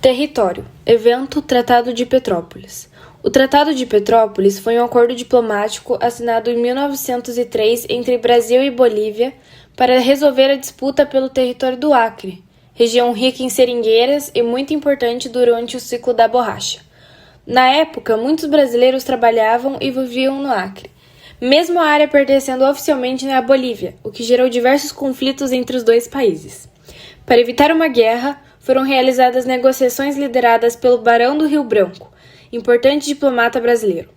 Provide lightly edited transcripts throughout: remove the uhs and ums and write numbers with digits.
Território. Evento Tratado de Petrópolis. O Tratado de Petrópolis foi um acordo diplomático assinado em 1903 entre Brasil e Bolívia para resolver a disputa pelo território do Acre, região rica em seringueiras e muito importante durante o ciclo da borracha. Na época, muitos brasileiros trabalhavam e viviam no Acre, mesmo a área pertencendo oficialmente à Bolívia, o que gerou diversos conflitos entre os dois países. Para evitar uma guerra, foram realizadas negociações lideradas pelo Barão do Rio Branco, importante diplomata brasileiro.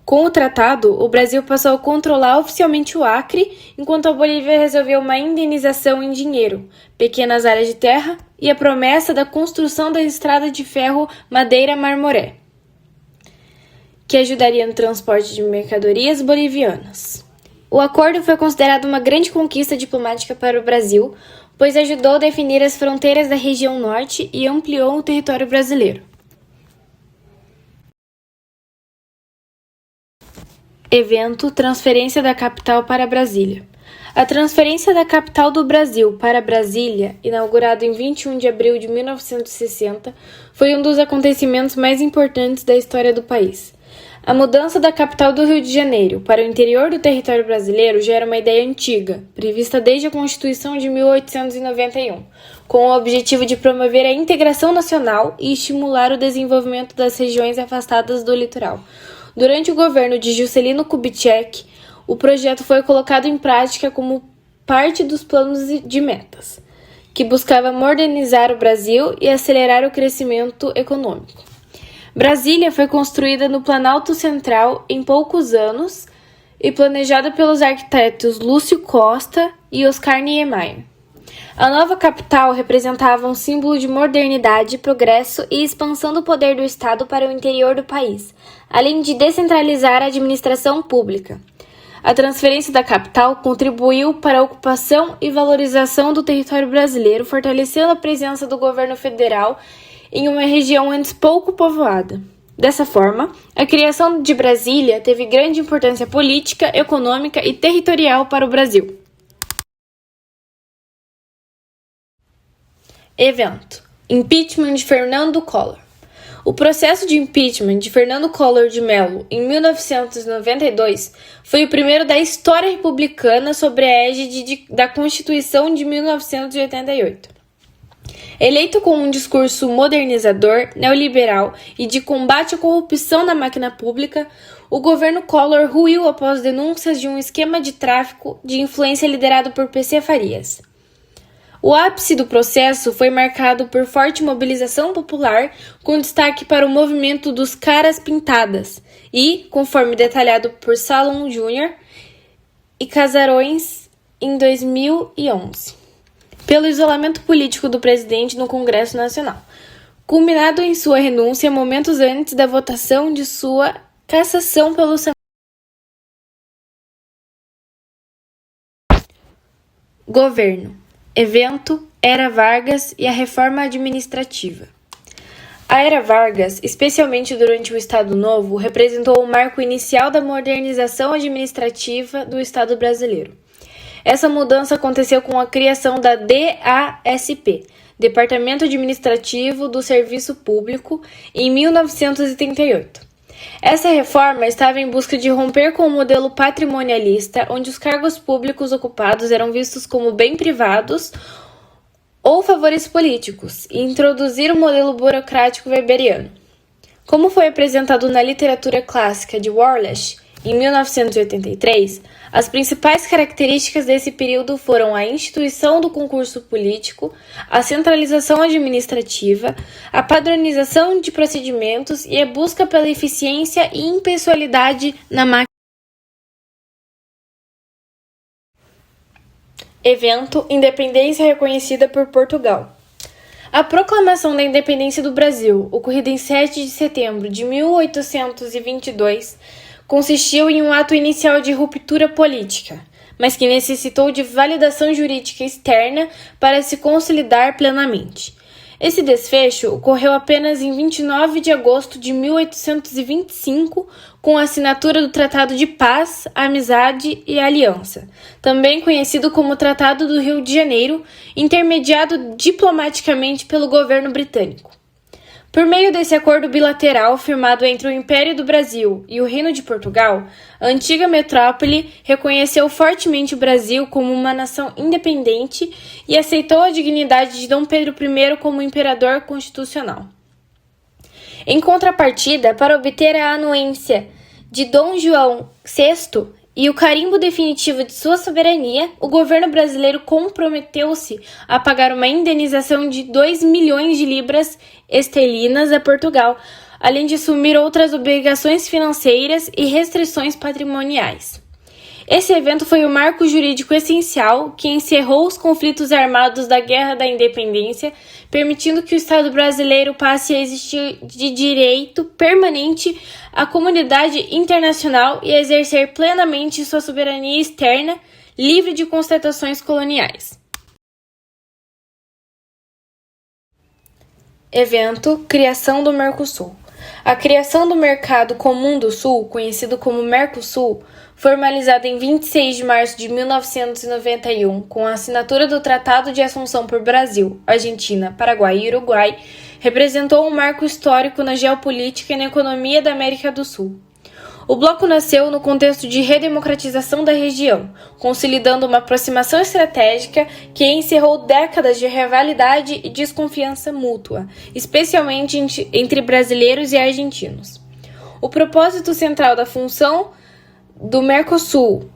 Com o tratado, o Brasil passou a controlar oficialmente o Acre, enquanto a Bolívia resolveu uma indenização em dinheiro, pequenas áreas de terra e a promessa da construção da estrada de ferro Madeira-Marmoré, que ajudaria no transporte de mercadorias bolivianas. O acordo foi considerado uma grande conquista diplomática para o Brasil, pois ajudou a definir as fronteiras da região norte e ampliou o território brasileiro. Evento Transferência da capital para Brasília. A transferência da capital do Brasil para Brasília, inaugurado em 21 de abril de 1960, foi um dos acontecimentos mais importantes da história do país. A mudança da capital do Rio de Janeiro para o interior do território brasileiro já era uma ideia antiga, prevista desde a Constituição de 1891, com o objetivo de promover a integração nacional e estimular o desenvolvimento das regiões afastadas do litoral. Durante o governo de Juscelino Kubitschek, o projeto foi colocado em prática como parte dos planos de metas, que buscava modernizar o Brasil e acelerar o crescimento econômico. Brasília foi construída no Planalto Central em poucos anos e planejada pelos arquitetos Lúcio Costa e Oscar Niemeyer. A nova capital representava um símbolo de modernidade, progresso e expansão do poder do Estado para o interior do país, além de descentralizar a administração pública. A transferência da capital contribuiu para a ocupação e valorização do território brasileiro, fortalecendo a presença do governo federal em uma região antes pouco povoada. Dessa forma, a criação de Brasília teve grande importância política, econômica e territorial para o Brasil. Evento: Impeachment de Fernando Collor. O processo de impeachment de Fernando Collor de Mello em 1992 foi o primeiro da história republicana sob a égide da Constituição de 1988. Eleito com um discurso modernizador, neoliberal e de combate à corrupção na máquina pública, o governo Collor ruiu após denúncias de um esquema de tráfico de influência liderado por PC Farias. O ápice do processo foi marcado por forte mobilização popular, com destaque para o movimento dos Caras Pintadas e, conforme detalhado por Salom Júnior e Casarões em 2011. Pelo isolamento político do presidente no Congresso Nacional, culminado em sua renúncia momentos antes da votação de sua cassação pelo Senado. Governo. Evento Era Vargas e a Reforma Administrativa. A Era Vargas, especialmente durante o Estado Novo, representou o marco inicial da modernização administrativa do Estado brasileiro. Essa mudança aconteceu com a criação da DASP, Departamento Administrativo do Serviço Público, em 1938. Essa reforma estava em busca de romper com o modelo patrimonialista, onde os cargos públicos ocupados eram vistos como bem privados ou favores políticos, e introduzir o modelo burocrático weberiano. Como foi apresentado na literatura clássica de Wallace, em 1983, as principais características desse período foram a instituição do concurso político, a centralização administrativa, a padronização de procedimentos e a busca pela eficiência e impessoalidade na máquina. Evento Independência reconhecida por Portugal. A proclamação da independência do Brasil, ocorrida em 7 de setembro de 1822, consistiu em um ato inicial de ruptura política, mas que necessitou de validação jurídica externa para se consolidar plenamente. Esse desfecho ocorreu apenas em 29 de agosto de 1825, com a assinatura do Tratado de Paz, Amizade e Aliança, também conhecido como Tratado do Rio de Janeiro, intermediado diplomaticamente pelo governo britânico. Por meio desse acordo bilateral firmado entre o Império do Brasil e o Reino de Portugal, a antiga metrópole reconheceu fortemente o Brasil como uma nação independente e aceitou a dignidade de Dom Pedro I como imperador constitucional. Em contrapartida, para obter a anuência de Dom João VI e o carimbo definitivo de sua soberania, o governo brasileiro comprometeu-se a pagar uma indenização de 2 milhões de libras esterlinas a Portugal, além de assumir outras obrigações financeiras e restrições patrimoniais. Esse evento foi o marco jurídico essencial que encerrou os conflitos armados da Guerra da Independência, permitindo que o Estado brasileiro passe a existir de direito permanente à comunidade internacional e a exercer plenamente sua soberania externa, livre de constatações coloniais. Evento: Criação do Mercosul. A criação do Mercado Comum do Sul, conhecido como Mercosul, formalizada em 26 de março de 1991, com a assinatura do Tratado de Assunção por Brasil, Argentina, Paraguai e Uruguai, representou um marco histórico na geopolítica e na economia da América do Sul. O bloco nasceu no contexto de redemocratização da região, consolidando uma aproximação estratégica que encerrou décadas de rivalidade e desconfiança mútua, especialmente entre brasileiros e argentinos. O propósito central da função do Mercosul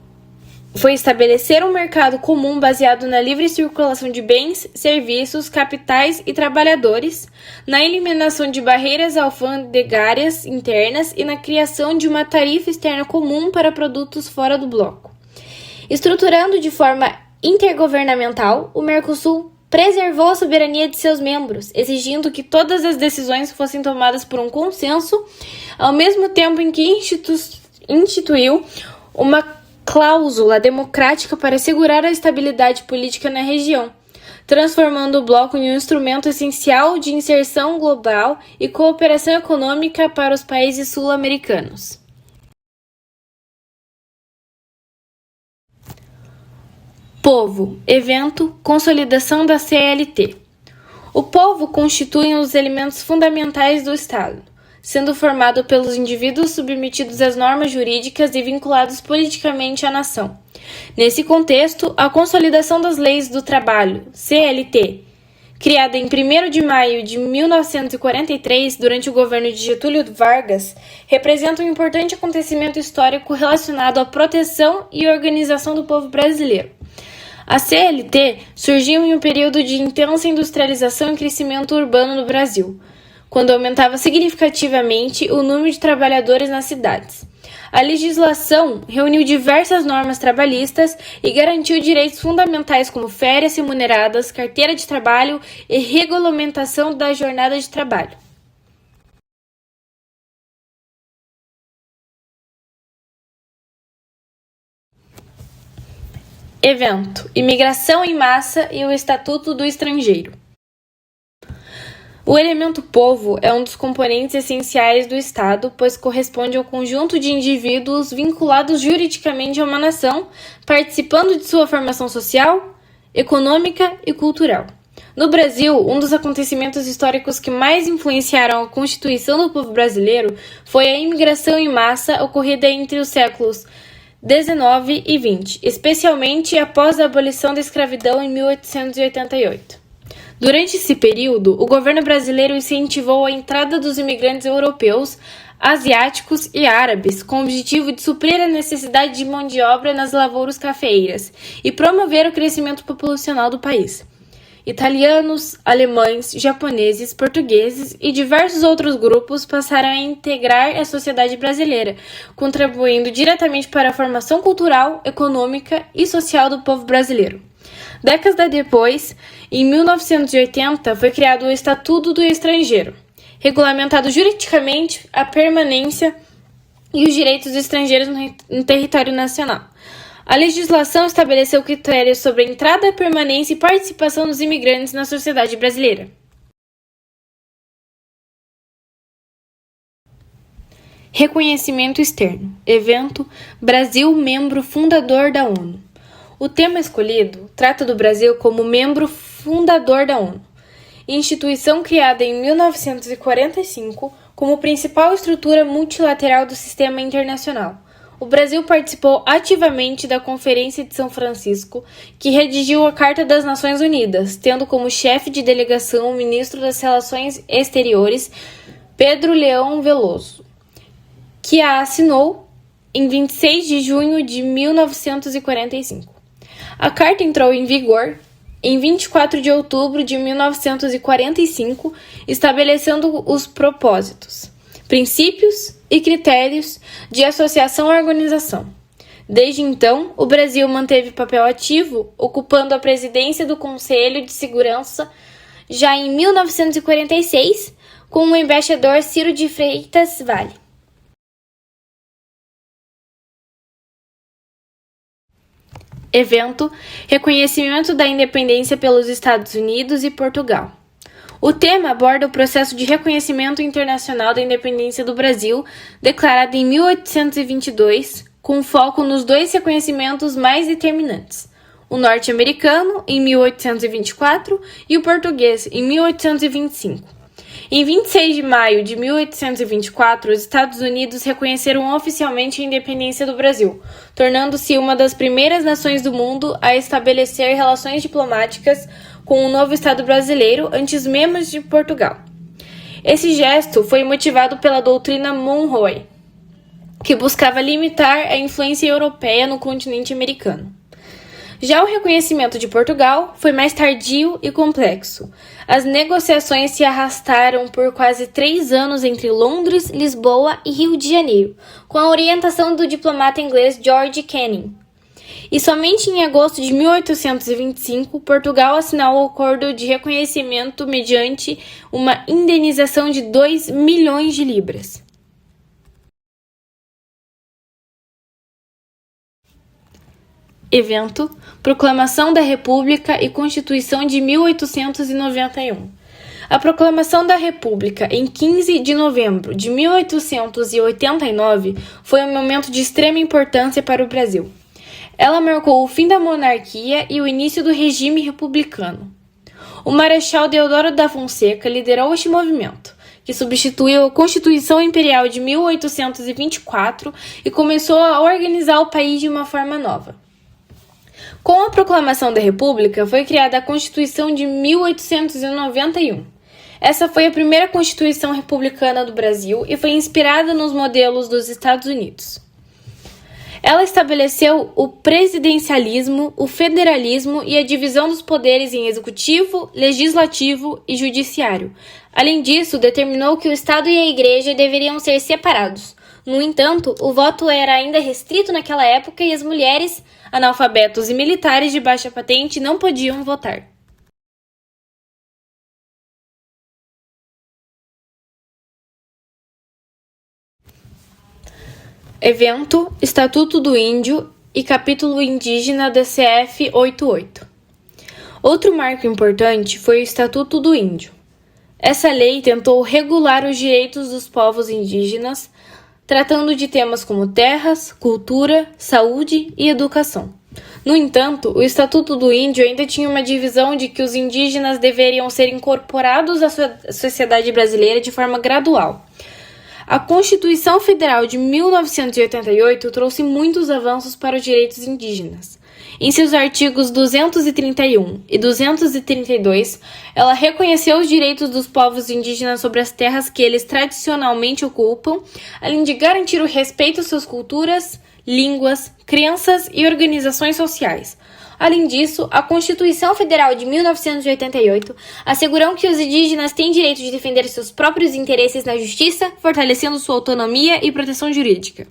foi estabelecer um mercado comum baseado na livre circulação de bens, serviços, capitais e trabalhadores, na eliminação de barreiras alfandegárias internas e na criação de uma tarifa externa comum para produtos fora do bloco. Estruturando de forma intergovernamental, o Mercosul preservou a soberania de seus membros, exigindo que todas as decisões fossem tomadas por um consenso, ao mesmo tempo em que instituiu uma cláusula democrática para assegurar a estabilidade política na região, transformando o bloco em um instrumento essencial de inserção global e cooperação econômica para os países sul-americanos. Povo, evento, consolidação da CLT. O povo constitui um dos elementos fundamentais do Estado, sendo formado pelos indivíduos submetidos às normas jurídicas e vinculados politicamente à nação. Nesse contexto, a Consolidação das Leis do Trabalho, CLT, criada em 1º de maio de 1943, durante o governo de Getúlio Vargas, representa um importante acontecimento histórico relacionado à proteção e organização do povo brasileiro. A CLT surgiu em um período de intensa industrialização e crescimento urbano no Brasil, quando aumentava significativamente o número de trabalhadores nas cidades. A legislação reuniu diversas normas trabalhistas e garantiu direitos fundamentais como férias remuneradas, carteira de trabalho e regulamentação da jornada de trabalho. Evento: Imigração em massa e o Estatuto do Estrangeiro. O elemento povo é um dos componentes essenciais do Estado, pois corresponde ao conjunto de indivíduos vinculados juridicamente a uma nação, participando de sua formação social, econômica e cultural. No Brasil, um dos acontecimentos históricos que mais influenciaram a constituição do povo brasileiro foi a imigração em massa ocorrida entre os séculos XIX e XX, especialmente após a abolição da escravidão em 1888. Durante esse período, o governo brasileiro incentivou a entrada dos imigrantes europeus, asiáticos e árabes, com o objetivo de suprir a necessidade de mão de obra nas lavouras cafeeiras e promover o crescimento populacional do país. Italianos, alemães, japoneses, portugueses e diversos outros grupos passaram a integrar a sociedade brasileira, contribuindo diretamente para a formação cultural, econômica e social do povo brasileiro. Décadas depois, em 1980, foi criado o Estatuto do Estrangeiro, regulamentado juridicamente a permanência e os direitos dos estrangeiros no território nacional. A legislação estabeleceu critérios sobre a entrada, permanência e participação dos imigrantes na sociedade brasileira. Reconhecimento externo. Evento: Brasil, membro fundador da ONU. O tema escolhido trata do Brasil como membro fundador da ONU. instituição criada em 1945 como principal estrutura multilateral do sistema internacional. O Brasil participou ativamente da Conferência de São Francisco, que redigiu a Carta das Nações Unidas, tendo como chefe de delegação o ministro das Relações Exteriores, Pedro Leão Veloso, que a assinou em 26 de junho de 1945. A Carta entrou em vigor em 24 de outubro de 1945, estabelecendo os propósitos, princípios e critérios de associação à organização. Desde então, o Brasil manteve papel ativo, ocupando a presidência do Conselho de Segurança já em 1946, com o embaixador Ciro de Freitas Vale. Evento: Reconhecimento da Independência pelos Estados Unidos e Portugal. O tema aborda o processo de reconhecimento internacional da independência do Brasil, declarado em 1822, com foco nos dois reconhecimentos mais determinantes, o norte-americano, em 1824, e o português, em 1825. Em 26 de maio de 1824, os Estados Unidos reconheceram oficialmente a independência do Brasil, tornando-se uma das primeiras nações do mundo a estabelecer relações diplomáticas com o novo Estado brasileiro antes mesmo de Portugal. Esse gesto foi motivado pela doutrina Monroe, que buscava limitar a influência europeia no continente americano. Já o reconhecimento de Portugal foi mais tardio e complexo. As negociações se arrastaram por quase 3 anos entre Londres, Lisboa e Rio de Janeiro, com a orientação do diplomata inglês George Canning. E somente em agosto de 1825, Portugal assinou o acordo de reconhecimento mediante uma indenização de 2 milhões de libras. Evento: Proclamação da República e Constituição de 1891. A Proclamação da República, em 15 de novembro de 1889, foi um momento de extrema importância para o Brasil. Ela marcou o fim da monarquia e o início do regime republicano. O Marechal Deodoro da Fonseca liderou este movimento, que substituiu a Constituição Imperial de 1824 e começou a organizar o país de uma forma nova. Com a proclamação da República, foi criada a Constituição de 1891. Essa foi a primeira Constituição republicana do Brasil e foi inspirada nos modelos dos Estados Unidos. Ela estabeleceu o presidencialismo, o federalismo e a divisão dos poderes em executivo, legislativo e judiciário. Além disso, determinou que o Estado e a Igreja deveriam ser separados. No entanto, o voto era ainda restrito naquela época e as mulheres, analfabetos e militares de baixa patente não podiam votar. Evento: Estatuto do Índio e Capítulo Indígena da CF 88. Outro marco importante foi o Estatuto do Índio. Essa lei tentou regular os direitos dos povos indígenas, tratando de temas como terras, cultura, saúde e educação. No entanto, o Estatuto do Índio ainda tinha uma divisão de que os indígenas deveriam ser incorporados à sociedade brasileira de forma gradual. A Constituição Federal de 1988 trouxe muitos avanços para os direitos indígenas. Em seus artigos 231 e 232, ela reconheceu os direitos dos povos indígenas sobre as terras que eles tradicionalmente ocupam, além de garantir o respeito às suas culturas, línguas, crenças e organizações sociais. Além disso, a Constituição Federal de 1988 assegurou que os indígenas têm direito de defender seus próprios interesses na justiça, fortalecendo sua autonomia e proteção jurídica.